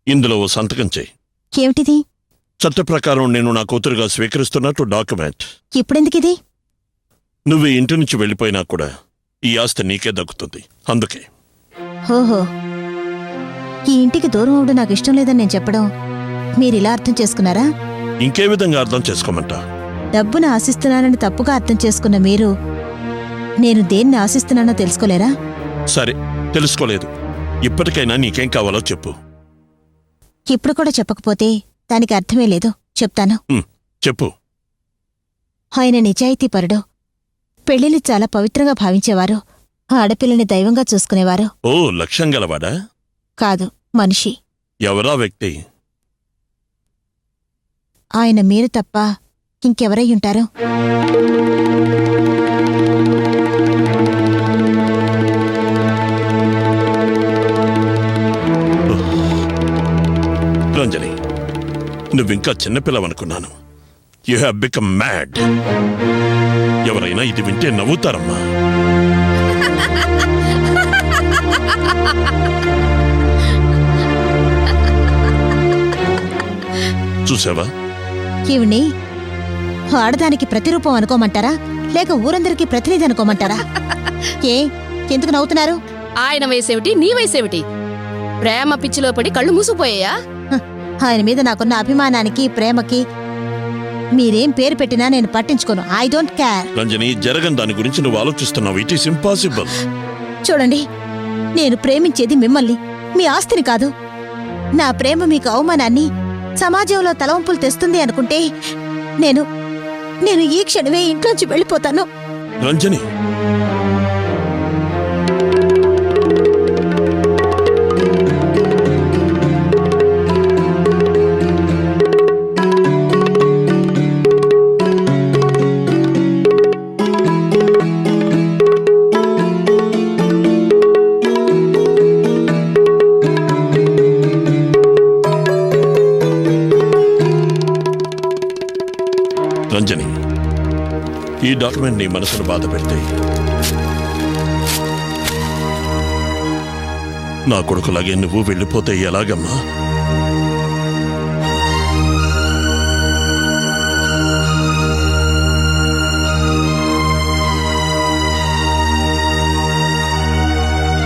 ఇందులో ఓ సంతకం చేయి. ఏమిటిది? చట్ట ప్రకారం నేను నా కూతురుగా స్వీకరిస్తున్నట్టు డాక్యుమెంట్. ఇప్పుడెందుకిది? నువ్వు ఇంటి నుంచి వెళ్ళిపోయినా కూడా ఈ ఆస్తి నీకే దక్కుతుంది. అందుకే. ఓహో, ఈ ఇంటికి దూరం అవడం నాకు ఇష్టం లేదని నేను చెప్పడం మీరిలా అర్థం చేసుకున్నారా? ఇంకే విధంగా అర్థం చేసుకోమంటా? డబ్బును ఆశిస్తున్నానని తప్పుగా అర్థం చేసుకున్న మీరు నేను దేన్ని ఆశిస్తున్నానో తెలుసుకోలేరా? సరే, తెలుసుకోలేదు. ఇప్పటికైనా నీకేం కావాలో చెప్పు. ఇప్పుడు కూడా చెప్పకపోతే దానికి అర్థమే లేదు. చెప్తాను. చెప్పు. ఆయన నిజాయితీపరుడు. పెళ్లిని చాలా పవిత్రంగా భావించేవారు. ఆడపిల్లని దైవంగా చూసుకునేవారు. ఓ, లక్ష్యం గలవాడా? కాదు, మనిషి. ఎవరా వ్యక్తి? ఆయన మీరు తప్ప ఇంకెవరయ్యుంటారు? రంజని, నువ్వింకా చిన్నపిల్లవనుకున్నాను. You have become mad. ఎవరైనా ఇది వింటే నవ్వుతారమ్మా. చూసావా? ఈవిని ఆడదానికి ప్రతిరూపం అనుకోమంటారా, లేక ఊరందరికీ ప్రతినిధి అనుకోమంటారా? ఎందుకు నవ్వుతున్నారు? ఆయన వయసేమిటి, నీ వయసేమిటి? ప్రేమ పిచ్చిలో పడి కళ్ళు మూసుకుపోయాయా? ఆయన మీద నాకున్న అభిమానానికి, ప్రేమకి మీరేం పేరు పెట్టినా నేను పట్టించుకోను. I don't care. రంజని, జరగని దాని గురించి నువ్వు ఆలోచిస్తున్నావు. It is impossible. చూడండి, నేను ప్రేమించేది మిమ్మల్ని, మీ ఆస్తిని కాదు. నా ప్రేమ మీకు అవమానాన్ని, సమాజంలో తలవంపులు తెస్తుంది అనుకుంటే నేను ఈ క్షణమే ఇంట్లోంచి వెళ్ళిపోతాను. రంజని, రంజని, ఈ డాక్యుమెంట్ నీ మనసును బాధ పెడితే నా కొడుకులాగే నువ్వు వెళ్ళిపోతే ఎలాగమ్మా?